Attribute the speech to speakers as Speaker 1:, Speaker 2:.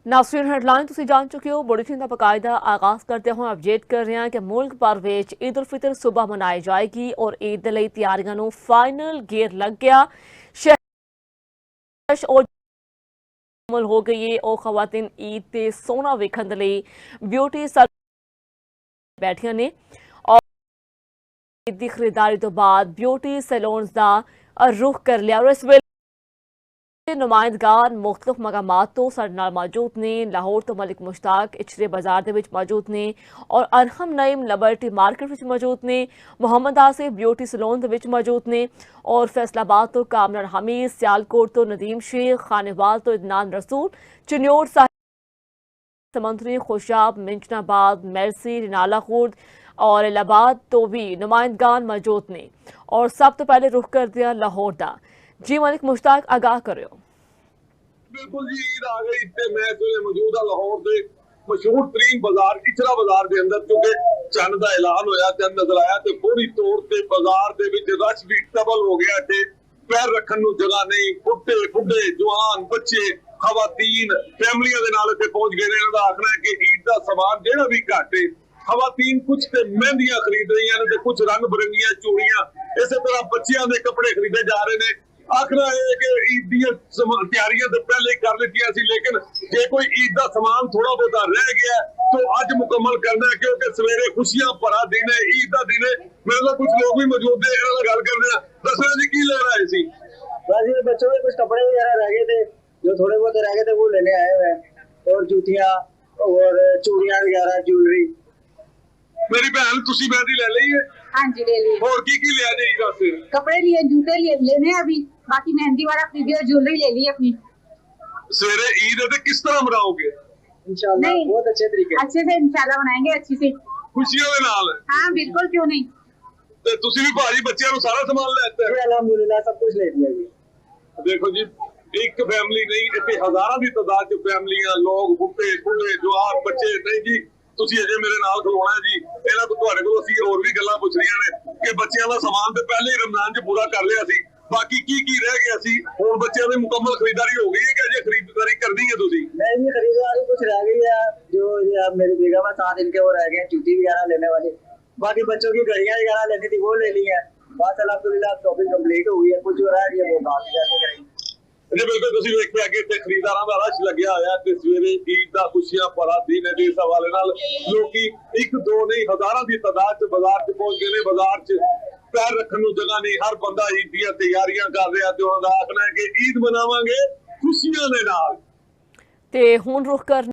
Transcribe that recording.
Speaker 1: नाज़रीन हेडलाइन तुसीं जान चुके हो। बुलेटिन का बाकायदा आगाज़ करते हुए अपडेट कर रहे हैं कि मुल्क भर विच ईद उल फितर सुबह मनाई जाएगी और ईद दे लई तैयारियां नूं फाइनल गेयर लग गया। शहर और मुकम्मल हो गई है और खवातीन ईद ते सोहना वेखण दे लई ब्यूटी सैलून बैठियां ने और ईद दी खरीदारी तो बाद ब्यूटी सैलून्स दा रुख कर लिया। और इस वेले नुमाइंदगान मुख्तलिफ मकामात तो साडे नाल मौजूद ने। लाहौर तो मलिक मुश्ताक इचरे बाजार दे विच मौजूद ने और Arham Naeem liberty market which मौजूद ने। मुहम्मद आसिफ ब्यूटी सैलून दे विच मौजूद ने और फैसलाबाद तो कामरान हमीद, सियालकोट तो नदीम शेख, खानेवाल तो इदनान रसूल, चिन्योट समंदरी, खुशाब, मिंचनाबाद, मेरसी, रिनाला खुर्द और इलाहाबाद तो भी नुमाइंदगान मौजूद ने। और सब तो पहले रुख कर दिया लाहौर दा। जी मलिक मुश्ताक आगाह करो।
Speaker 2: बिल्कुल जी, ईद आ गई ते मैं मौजूद हाँ लाहौर के मशहूर तरीन बाजार इचरा बाजार के अंदर, क्योंकि चंद का ऐलान होया, चंद नजर आया तो पूरी तौर से बाजार के विच रश भी डबल हो गया। थे पैर रखने को जगह नहीं, बुढ़े बुढ़े जवान बच्चे खवातीन फैमिलियां दे नाल इत्थे पहुंच गए। इन्हां दा आखना है कि ईद का समान जेड़ा भी घट है, खवातीन कुछ ते मेहंदियां खरीद रही हैं ते कुछ रंग बिरंगियां चूड़ियां, इस तरह बच्चियां दे कपड़े खरीदे जा रहे हैं। आखना है कि ईद दी तैयारियां तो पहले ही कर लिया सी, लेकिन जे कोई ईद का समान थोड़ा बहुत रह गया तो अज मुकम्मल करना है, क्योंकि सवेरे खुशियां भरा दिन है, ईद का दिन है। मेरे तो कुछ लोग भी मौजूद है, इन्हां नाल गल करदे आ। दसो जी की ले रहे सी?
Speaker 3: बस ये बच्चों के कुछ कपड़े वगैरह रह गए थे, जो थोड़े बहुत रह गए थे वो लेने आए हुए हैं, और जूतियां और चूड़ियां वगैरह, ज्वेलरी।
Speaker 2: मेरी भैन तुसी मेहंदी ले ली है?
Speaker 4: हाँ जी ले लिए।
Speaker 2: और की लिया जी ईद वास्ते?
Speaker 4: कपड़े लिए, जूते लिए, लेने अभी, बाकी मेहंदी वाला खरीदी और ज्वेलरी ले ली अपनी।
Speaker 2: सवेरे ईद है तो किस तरह मनाओगे?
Speaker 3: इंशाल्लाह बहुत अच्छे तरीके
Speaker 4: से इंशाल्लाह बनाएंगे, अच्छी से
Speaker 2: खुशियों के नाल।
Speaker 4: हाँ बिल्कुल, क्यों नहीं।
Speaker 2: ते तुसी भी भाजी बच्चों को सारा सामान लेते हैं?
Speaker 3: अल्हम्दुलिल्लाह सब कुछ ले दिया जी।
Speaker 2: देखो जी, एक फैमिली नहीं, इतने हजारों की तादाद च फैमिलियां, लोग बुढ़े बुढ़े जवान बच्चे। नहीं जी, ਤੁਸੀਂ ਅਜੇ ਮੇਰੇ ਨਾਲ ਖਲੋਣਾ ਜੀ। ਇਹਨਾਂ ਤੋਂ ਤੁਹਾਡੇ ਕੋਲ ਅਸੀਂ ਹੋਰ ਵੀ ਗੱਲਾਂ ਪੁੱਛਣੀਆਂ ਨੇ ਕਿ ਬੱਚਿਆਂ ਦਾ ਸਮਾਨ ਤੇ ਪਹਿਲੇ ਹੀ ਰਮਜ਼ਾਨ 'ਚ ਪੂਰਾ ਕਰ ਲਿਆ ਸੀ, ਬਾਕੀ ਕੀ ਰਹਿ ਗਿਆ ਸੀ? ਹੁਣ ਬੱਚਿਆਂ ਦੀ ਮੁਕੰਮਲ ਖਰੀਦਦਾਰੀ ਹੋ गई है कि अजय खरीददारी करनी है तुसी?
Speaker 3: नहीं खरीदारी कुछ रह गई है, जो मेरी बेगम है 7 दिन के वो रह गए, जूती वगैरह लेने वाली। बाकी बच्चों की घड़ियां वगैरह लेनी थी वो ले ली है। बस अल्हम्दुलिल्लाह शॉपिंग कंप्लीट हो गई है। कुछ जो रह गई है वो बात जाके करेंगे।
Speaker 2: जी बिल्कुल, तुसी वेखिया कि इत्थे खरीदारां दा रश लग्या होया ते सवेरे ईद दा खुशियां भरा दिन है। इस हवाले नाल लोकी एक दो नहीं हजारां दी तादाद च बाजार च पहुंच गए ने। बाजार च पैर रखने को जगह नहीं, हर बंदा ईद दी तैयारियां कर रहा ते उन्हां दा आखना है कि ईद मनावांगे खुशियां दे नाल।
Speaker 1: ते हुण रुख कर